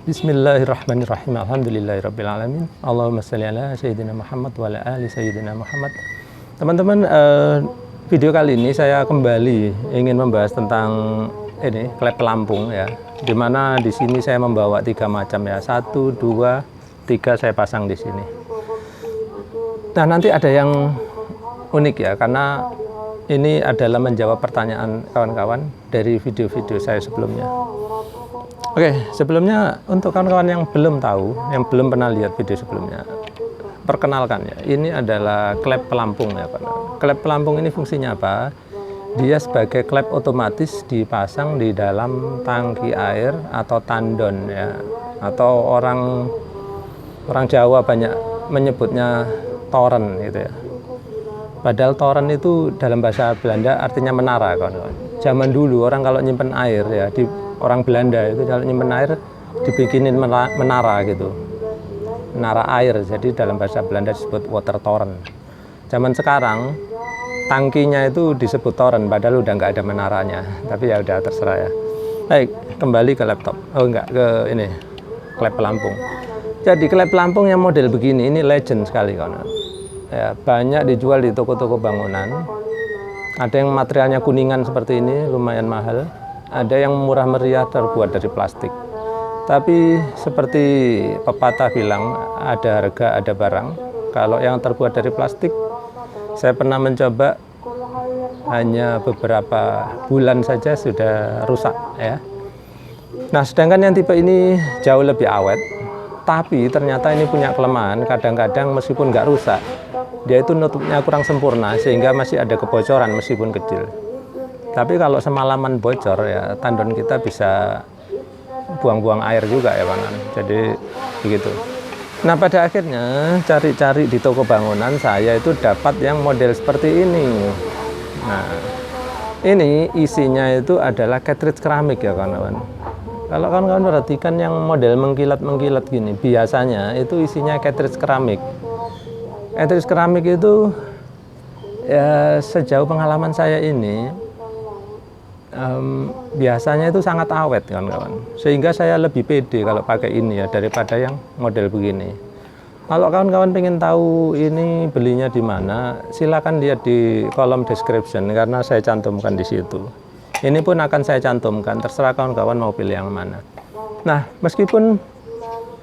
Bismillahirrahmanirrahim. Alhamdulillahirrabbilalamin. Allahumma sholli ala Sayyidina Muhammad wa ala ali Sayyidina Muhammad. Teman-teman, video kali ini saya kembali ingin membahas tentang ini klep pelampung ya. Dimana di sini saya membawa 3 macam ya. 1, 2, 3 saya pasang di sini. Nah, nanti ada yang unik ya, karena ini adalah menjawab pertanyaan kawan-kawan dari video-video saya sebelumnya. Oke, sebelumnya untuk kawan-kawan yang belum tahu, yang belum pernah lihat video sebelumnya, perkenalkan ya, ini adalah klep pelampung ya Pak. Klep pelampung ini fungsinya apa? Dia sebagai klep otomatis dipasang di dalam tangki air atau tandon ya, atau orang Jawa banyak menyebutnya toren gitu ya. Padahal toren itu dalam bahasa Belanda artinya menara kawan-kawan. Zaman dulu orang kalau nyimpen air ya, di orang Belanda itu kalau nyimpen air dibikinin menara gitu, menara air. Jadi dalam bahasa Belanda disebut water toren. Zaman sekarang tangkinya itu disebut toren, padahal udah nggak ada menaranya. Tapi ya udah terserah ya. Baik, kembali ke laptop. Oh enggak, ke ini klep pelampung. Jadi klep pelampung yang model begini ini legend sekali kawan. Ya, banyak dijual di toko-toko bangunan. Ada yang materialnya kuningan seperti ini, lumayan mahal. Ada yang murah meriah terbuat dari plastik. Tapi seperti pepatah bilang, ada harga ada barang. Kalau yang terbuat dari plastik, saya pernah mencoba, hanya beberapa bulan saja sudah rusak ya. Nah, sedangkan yang tipe ini jauh lebih awet. Tapi ternyata ini punya kelemahan, kadang-kadang meskipun nggak rusak, dia itu nutupnya kurang sempurna sehingga masih ada kebocoran meskipun kecil. Tapi kalau semalaman bocor ya, tandon kita bisa buang-buang air juga ya Pak. Jadi begitu. Nah, pada akhirnya cari-cari di toko bangunan, saya itu dapat yang model seperti ini. Nah, ini isinya itu adalah cartridge keramik ya kawan-kawan. Kalau kawan-kawan perhatikan yang model mengkilat-mengkilat gini, biasanya itu isinya cartridge keramik. Cartridge keramik itu ya, sejauh pengalaman saya ini biasanya itu sangat awet kawan-kawan. Sehingga saya lebih pede kalau pakai ini ya daripada yang model begini. Kalau kawan-kawan pengen tahu ini belinya di mana, silakan lihat di kolom description karena saya cantumkan di situ. Ini pun akan saya cantumkan, terserah kawan-kawan mau pilih yang mana. Nah, meskipun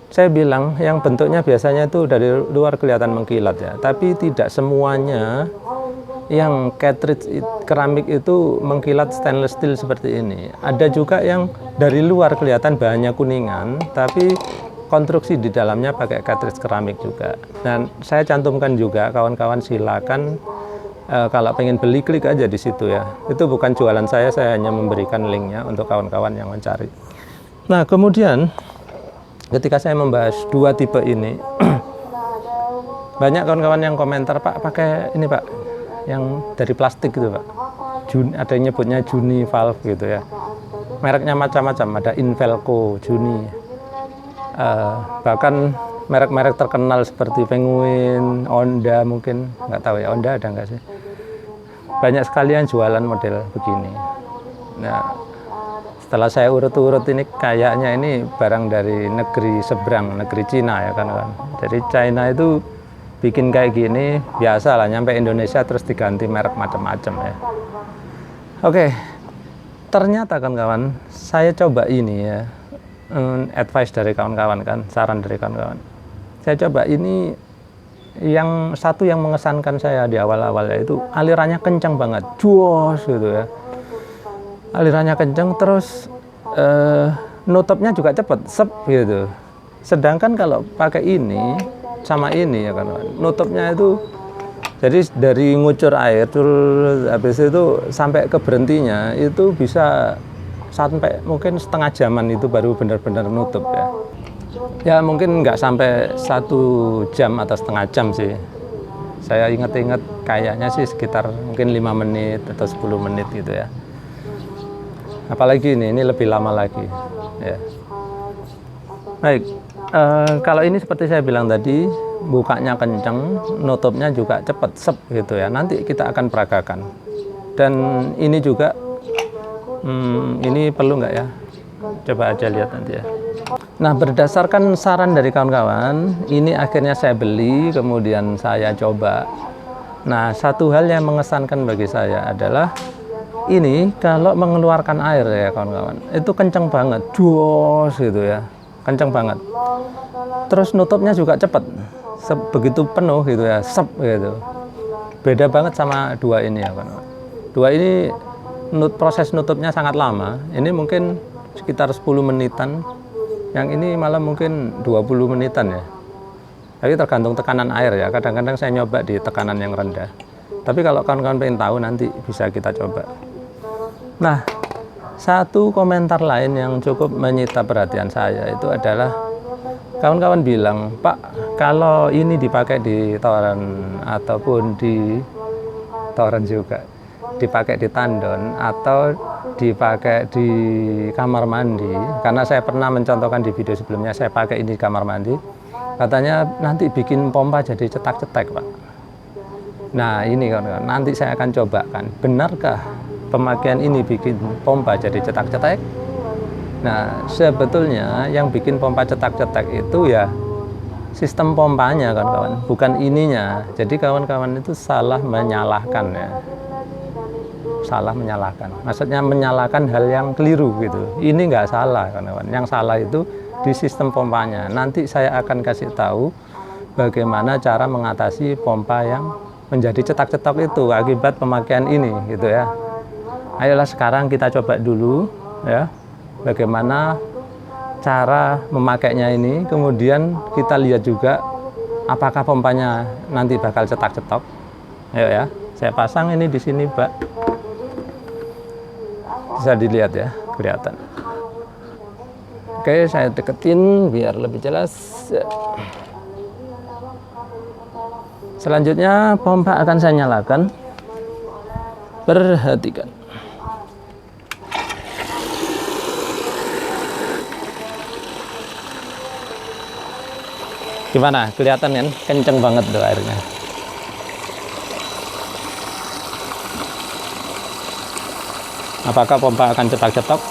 saya bilang yang bentuknya biasanya itu dari luar kelihatan mengkilat ya, tapi tidak semuanya yang cartridge keramik itu mengkilat stainless steel seperti ini. Ada juga yang dari luar kelihatan bahannya kuningan, tapi konstruksi di dalamnya pakai cartridge keramik juga. Dan saya cantumkan juga, kawan-kawan silakan kalau pengen beli klik aja di situ ya. Itu bukan jualan saya hanya memberikan linknya untuk kawan-kawan yang mencari. Nah, kemudian ketika saya membahas 2 tipe ini, banyak kawan-kawan yang komentar, Pak pakai ini Pak, yang dari plastik gitu Pak. Ada yang nyebutnya Juni valve gitu ya. Mereknya macam-macam, ada Invelco, Juni. Bahkan merek-merek terkenal seperti Penguin, Honda mungkin, nggak tahu ya, Honda ada nggak sih? Banyak sekali yang jualan model begini. Nah, setelah saya urut-urut ini kayaknya ini barang dari negeri seberang, negeri Cina ya kan. Jadi China itu bikin kayak gini biasa lah, nyampe Indonesia terus diganti merek macam-macam ya. Oke, ternyata kawan-kawan, saya coba ini ya, advice dari kawan-kawan kan, saran dari kawan-kawan. Saya coba ini, yang satu yang mengesankan saya di awal-awal yaitu alirannya kencang banget, jos gitu ya. Alirannya kencang terus nutupnya juga cepet, sep gitu. Sedangkan kalau pakai ini sama ini ya kan, nutupnya itu jadi dari ngucur air terus habis itu sampai ke berhentinya itu bisa sampai mungkin setengah jaman itu baru benar-benar nutup ya. Ya mungkin nggak sampai 1 jam atau setengah jam sih. Saya ingat-ingat kayaknya sih sekitar mungkin 5 menit atau 10 menit gitu ya. Apalagi ini lebih lama lagi ya. Baik, kalau ini seperti saya bilang tadi, bukanya kenceng, nutupnya juga cepat, sep gitu ya. Nanti kita akan peragakan. Dan ini juga, ini perlu nggak ya? Coba aja lihat nanti ya. Nah, berdasarkan saran dari kawan-kawan, ini akhirnya saya beli, kemudian saya coba. Nah, satu hal yang mengesankan bagi saya adalah ini kalau mengeluarkan air ya kawan-kawan, itu kenceng banget, jos gitu ya, kenceng banget. Terus nutupnya juga cepat, begitu penuh gitu ya, sep gitu. Beda banget sama dua ini ya kawan-kawan. Dua ini proses nutupnya sangat lama, ini mungkin sekitar 10 menitan. Yang ini malah mungkin 20 menitan ya. Tapi tergantung tekanan air ya. Kadang-kadang saya nyoba di tekanan yang rendah. Tapi kalau kawan-kawan pengen tahu nanti bisa kita coba. Nah, satu komentar lain yang cukup menyita perhatian saya itu adalah kawan-kawan bilang, "Pak, kalau ini dipakai di toren ataupun di toren juga, dipakai di tandon atau dipakai di kamar mandi," karena saya pernah mencontohkan di video sebelumnya saya pakai ini di kamar mandi, katanya nanti bikin pompa jadi cetak-cetek, Pak. Nah, ini kawan-kawan, nanti saya akan cobakan, benarkah pemakaian ini bikin pompa jadi cetak-cetek? Nah, sebetulnya yang bikin pompa cetak-cetek itu ya sistem pompanya kawan-kawan, bukan ininya. Jadi kawan-kawan itu salah menyalahkan ya. Salah menyalahkan, maksudnya menyalahkan hal yang keliru gitu. Ini nggak salah kawan-kawan, yang salah itu di sistem pompanya. Nanti saya akan kasih tahu bagaimana cara mengatasi pompa yang menjadi cetak-cetak itu akibat pemakaian ini gitu ya. Ayolah sekarang kita coba dulu ya, bagaimana cara memakainya ini, kemudian kita lihat juga apakah pompanya nanti bakal cetak-cetok. Ayo ya, saya pasang ini di sini, Pak. Bisa dilihat ya, kelihatan. Oke, saya deketin biar lebih jelas. Selanjutnya pompa akan saya nyalakan. Perhatikan. Gimana? Kelihatan kan? Kenceng banget tuh airnya. Apakah pompa akan cetak-cetok?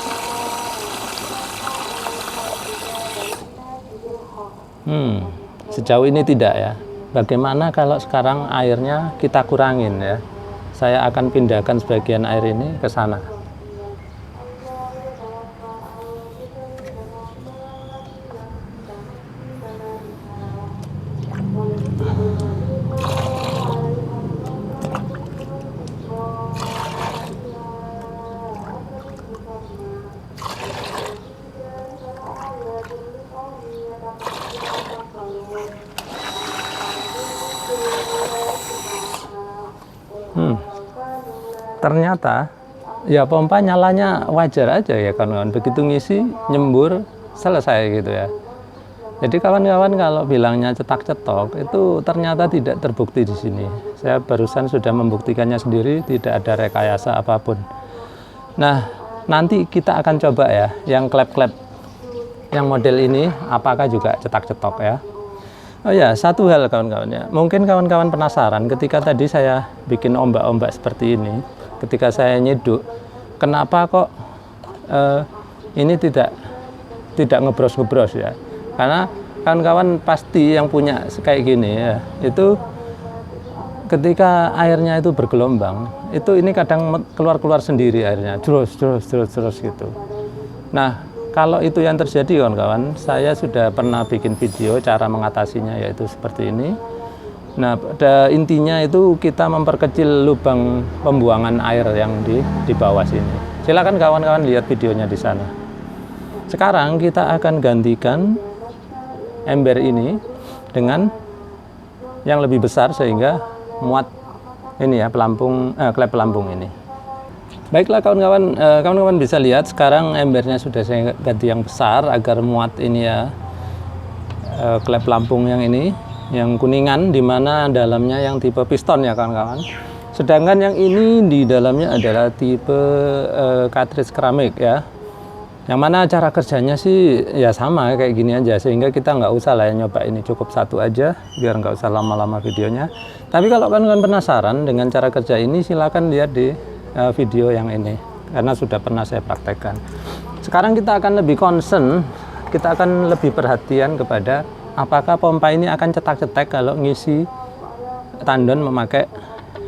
Sejauh ini tidak ya. Bagaimana kalau sekarang airnya kita kurangin ya? Saya akan pindahkan sebagian air ini ke sana. Ternyata ya pompa nyalanya wajar aja ya kawan-kawan, begitu ngisi nyembur selesai gitu ya. Jadi kawan-kawan kalau bilangnya cetak-cetok itu ternyata tidak terbukti di sini. Saya barusan sudah membuktikannya sendiri, tidak ada rekayasa apapun. Nah, nanti kita akan coba ya yang klep-klep yang model ini apakah juga cetak-cetok ya. Oh ya, satu hal kawan-kawan ya. Mungkin kawan-kawan penasaran ketika tadi saya bikin ombak-ombak seperti ini, ketika saya nyeduk, kenapa kok ini tidak ngebros-ngebros ya? Karena kawan-kawan pasti yang punya kayak gini ya, itu ketika airnya itu bergelombang, itu ini kadang keluar-keluar sendiri airnya, terus gitu. Nah, kalau itu yang terjadi kawan-kawan, saya sudah pernah bikin video cara mengatasinya, yaitu seperti ini. Nah, pada intinya itu kita memperkecil lubang pembuangan air yang di bawah sini. Silakan kawan-kawan lihat videonya di sana. Sekarang kita akan gantikan ember ini dengan yang lebih besar sehingga muat ini ya klep pelampung ini. Baiklah kawan-kawan, kawan-kawan bisa lihat sekarang embernya sudah saya ganti yang besar agar muat ini ya klep pelampung yang ini, yang kuningan, dimana dalamnya yang tipe piston ya kawan-kawan. Sedangkan yang ini di dalamnya adalah tipe cartridge keramik ya. Yang mana cara kerjanya sih ya sama kayak gini aja, sehingga kita nggak usah lah ya nyoba ini, cukup satu aja biar nggak usah lama-lama videonya. Tapi kalau kawan-kawan penasaran dengan cara kerja ini, silakan lihat di video yang ini karena sudah pernah saya praktekkan. Sekarang kita akan lebih concern kita akan lebih perhatian kepada apakah pompa ini akan cetak-cetek kalau ngisi tandon memakai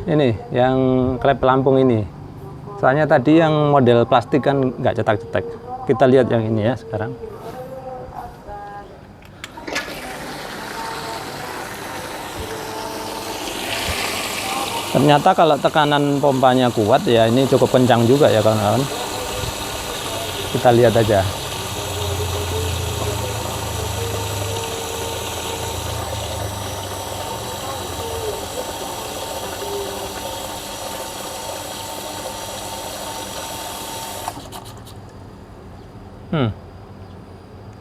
ini yang klep pelampung ini. Soalnya tadi yang model plastik kan nggak cetak-cetek. Kita lihat yang ini ya sekarang. Ternyata kalau tekanan pompanya kuat ya ini cukup kencang juga ya kawan-kawan. Kita lihat aja.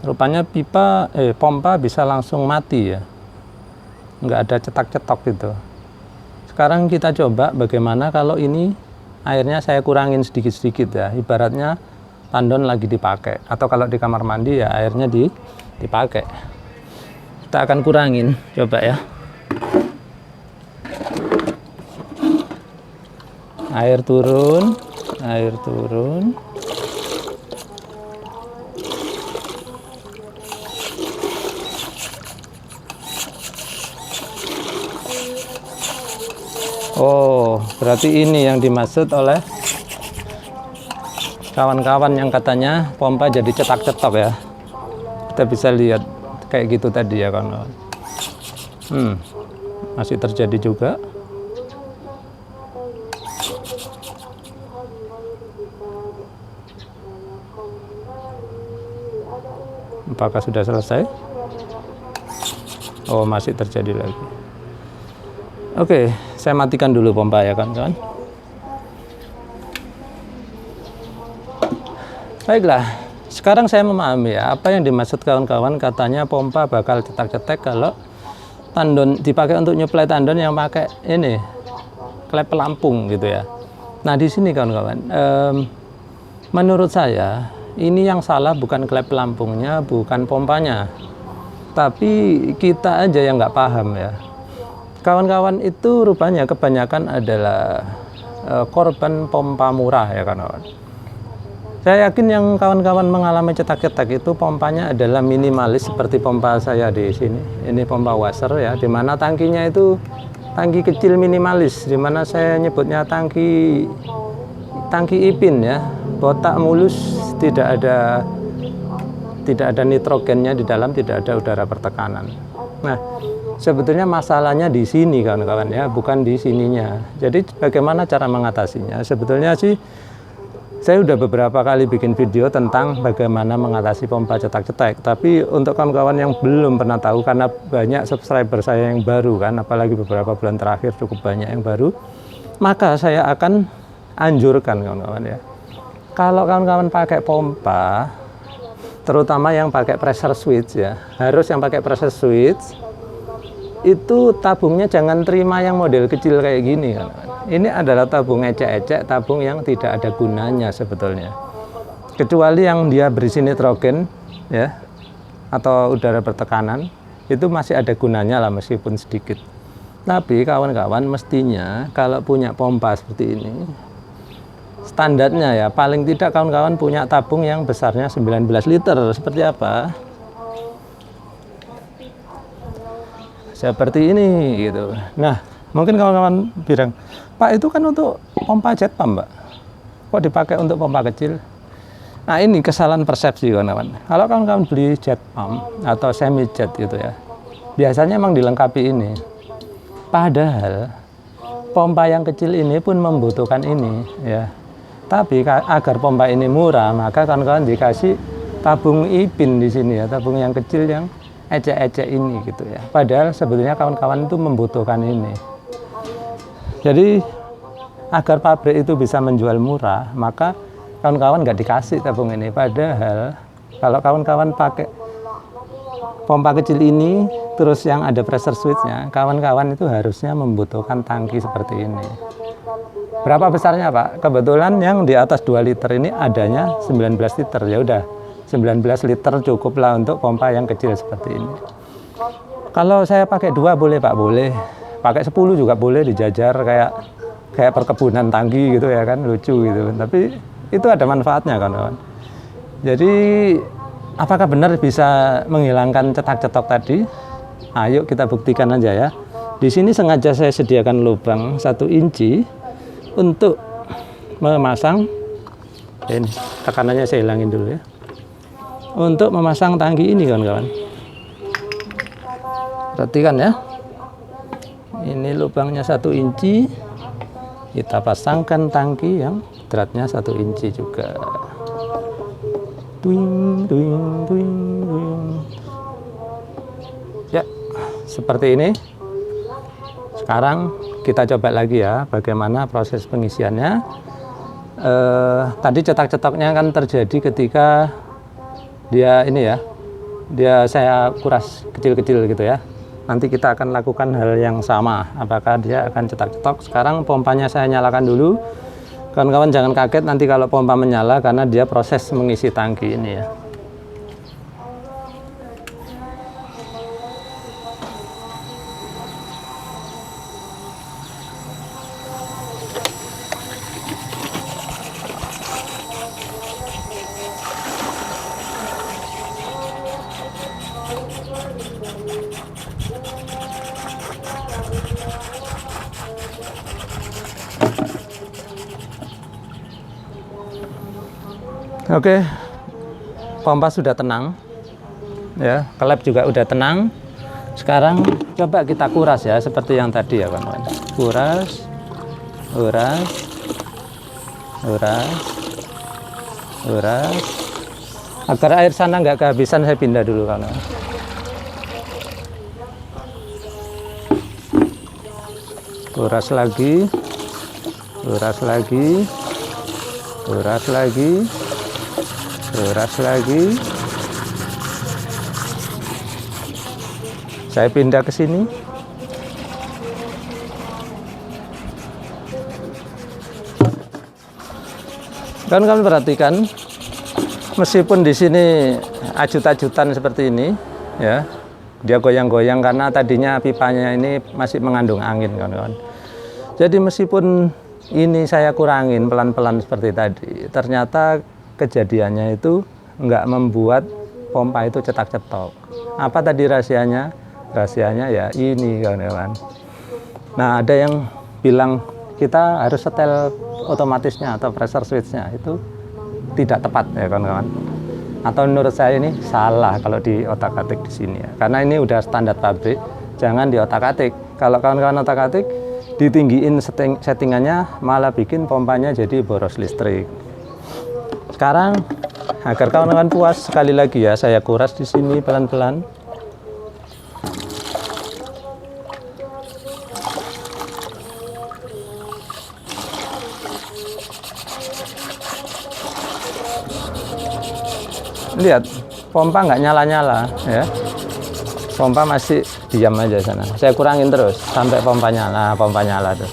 Rupanya pompa bisa langsung mati ya, nggak ada cetak-cetok gitu. Sekarang kita coba bagaimana kalau ini airnya saya kurangin sedikit-sedikit ya, ibaratnya tandon lagi dipakai, atau kalau di kamar mandi ya airnya dipakai. Kita akan kurangin, coba ya. Air turun, air turun. Oh, berarti ini yang dimaksud oleh kawan-kawan yang katanya pompa jadi cetak-cetok ya. Kita bisa lihat kayak gitu tadi ya kawan-kawan. Masih terjadi juga. Apakah sudah selesai? Oh, masih terjadi lagi. Oke, saya matikan dulu pompa ya kawan-kawan. Baiklah, sekarang saya memahami ya apa yang dimaksud kawan-kawan katanya pompa bakal cetak-cetek kalau tandon dipakai untuk nyuplai tandon yang pakai ini klep pelampung gitu ya. Nah di sini kawan-kawan, menurut saya ini yang salah bukan klep pelampungnya, bukan pompanya, tapi kita aja yang nggak paham ya. Kawan-kawan itu rupanya kebanyakan adalah korban pompa murah ya kawan-kawan. Saya yakin yang kawan-kawan mengalami cetak-cetak itu pompanya adalah minimalis seperti pompa saya di sini. Ini pompa washer ya, dimana tangkinya itu tangki kecil minimalis, dimana saya nyebutnya tangki ipin ya, botak mulus, tidak ada nitrogennya di dalam, tidak ada udara pertekanan. Nah, sebetulnya masalahnya di sini kawan-kawan ya, bukan di sininya. Jadi bagaimana cara mengatasinya? Sebetulnya sih saya udah beberapa kali bikin video tentang bagaimana mengatasi pompa cetak-cetek. Tapi untuk kawan-kawan yang belum pernah tahu, karena banyak subscriber saya yang baru kan, apalagi beberapa bulan terakhir cukup banyak yang baru, maka saya akan anjurkan kawan-kawan ya, kalau kawan-kawan pakai pompa, terutama yang pakai pressure switch ya, harus yang pakai pressure switch itu tabungnya jangan terima yang model kecil kayak gini kan. Ini adalah tabung ecek-ecek, tabung yang tidak ada gunanya sebetulnya, kecuali yang dia berisi nitrogen ya atau udara bertekanan, itu masih ada gunanya lah meskipun sedikit. Tapi kawan-kawan mestinya kalau punya pompa seperti ini, standarnya ya paling tidak kawan-kawan punya tabung yang besarnya 19 liter. Seperti apa? Seperti ini gitu. Nah, mungkin kawan-kawan bilang, Pak itu kan untuk pompa jet pump, Mbak. Kok dipakai untuk pompa kecil? Nah, ini kesalahan persepsi kawan-kawan. Kalau kawan-kawan beli jet pump atau semi jet gitu ya, biasanya memang dilengkapi ini. Padahal pompa yang kecil ini pun membutuhkan ini ya. Tapi agar pompa ini murah, maka kawan-kawan dikasih tabung ipin di sini ya, tabung yang kecil yang ecek-ecek ini gitu ya. Padahal sebetulnya kawan-kawan itu membutuhkan ini. Jadi agar pabrik itu bisa menjual murah, maka kawan-kawan nggak dikasih tabung ini. Padahal kalau kawan-kawan pakai pompa kecil ini, terus yang ada pressure switch-nya, kawan-kawan itu harusnya membutuhkan tangki seperti ini. Berapa besarnya Pak? Kebetulan yang di atas 2 liter ini adanya 19 liter. Ya udah, 19 liter cukuplah untuk pompa yang kecil seperti ini. Kalau saya pakai 2 boleh Pak? Boleh. Pakai 10 juga boleh, dijajar kayak perkebunan tangki gitu ya kan, lucu gitu. Tapi itu ada manfaatnya kawan-kawan. Jadi Apakah benar bisa menghilangkan cetak-cetok tadi? Ayo kita buktikan aja ya. Di sini sengaja saya sediakan lubang 1 inci untuk memasang, ini tekanannya saya hilangin dulu ya, untuk memasang tangki ini kawan-kawan. Perhatikan ya, ini lubangnya 1 inci, kita pasangkan tangki yang beratnya 1 inci juga. Duing, duing, duing, duing. Ya, seperti ini. Sekarang kita coba lagi ya, bagaimana proses pengisiannya. Tadi cetak-cetaknya kan terjadi ketika dia ini ya, saya kuras kecil-kecil gitu ya. Nanti kita akan lakukan hal yang sama. Apakah dia akan cetak-cetok? Sekarang pompanya saya nyalakan dulu. Kawan-kawan jangan kaget nanti kalau pompa menyala, karena dia proses mengisi tangki ini ya. Oke, pompa sudah tenang ya, klep juga udah tenang. Sekarang coba kita kuras ya, seperti yang tadi ya kawan-kawan. Kuras, kuras, kuras, kuras. Agar air sana nggak kehabisan, saya pindah dulu kawan-kawan. Kuras lagi, kuras lagi, kuras lagi, kuras lagi. Saya pindah ke sini. Kawan-kawan perhatikan, meskipun di sini ajut-ajutan seperti ini, ya, dia goyang-goyang karena tadinya pipanya ini masih mengandung angin, kawan-kawan. Jadi meskipun ini saya kurangin pelan-pelan seperti tadi, ternyata kejadiannya itu nggak membuat pompa itu cetak-cetok. Apa tadi rahasianya? Rahasianya ya ini kawan-kawan. Nah, ada yang bilang kita harus setel otomatisnya atau pressure switch-nya, itu tidak tepat ya kawan-kawan. Atau menurut saya ini salah kalau di otak-atik di sini ya. Karena ini udah standar pabrik, jangan di otak-atik. Kalau kawan-kawan otak-atik, ditinggiin settingannya malah bikin pompanya jadi boros listrik. Sekarang agar kawan-kawan puas, sekali lagi ya saya kuras di sini pelan-pelan. Lihat, pompa nggak nyala-nyala ya. Pompa masih diam aja sana. Saya kurangin terus sampai pompa nyala. Nah, pompa nyala tuh.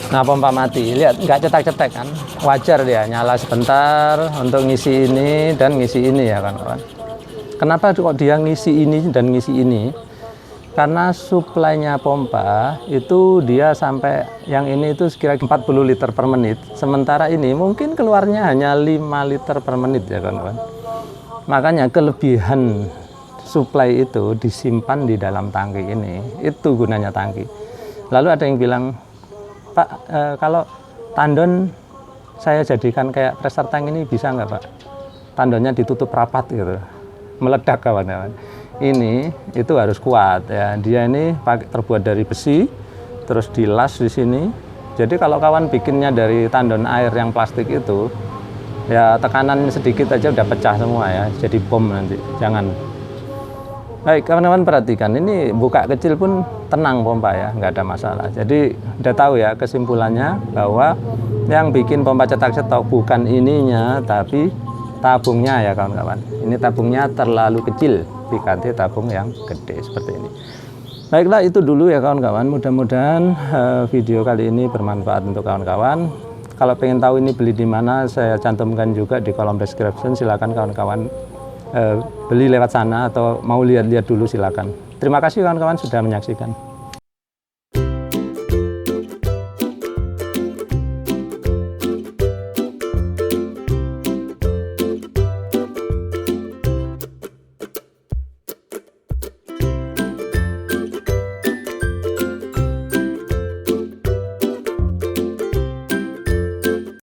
Nah, pompa mati. Lihat, nggak cetak-cetek kan? Wajar dia nyala sebentar untuk ngisi ini dan ngisi ini ya kawan-kawan. Kenapa kok dia ngisi ini dan ngisi ini? Karena suplainya pompa itu dia sampai yang ini itu sekira-kira 40 liter per menit. Sementara ini mungkin keluarnya hanya 5 liter per menit ya kawan-kawan. Makanya kelebihan suplai itu disimpan di dalam tangki ini. Itu gunanya tangki. Lalu ada yang bilang, Pak, kalau tandon saya jadikan kayak pressure tank ini bisa nggak Pak? Tandonnya ditutup rapat gitu. Meledak kawan-kawan. Ini itu harus kuat ya. Dia ini terbuat dari besi, terus dilas di sini. Jadi kalau kawan bikinnya dari tandon air yang plastik itu, ya tekanan sedikit aja udah pecah semua ya. Jadi bom nanti. Jangan. Baik kawan-kawan perhatikan, ini buka kecil pun tenang pompa ya, nggak ada masalah. Jadi udah tahu ya kesimpulannya bahwa yang bikin pompa cetak-cetok bukan ininya, tapi tabungnya ya kawan-kawan. Ini tabungnya terlalu kecil, diganti tabung yang gede seperti ini. Baiklah, itu dulu ya kawan-kawan. Mudah-mudahan video kali ini bermanfaat untuk kawan-kawan. Kalau pengen tahu ini beli di mana, saya cantumkan juga di kolom description. Silakan kawan-kawan beli lewat sana atau mau lihat-lihat dulu silakan. Terima kasih kawan-kawan sudah menyaksikan.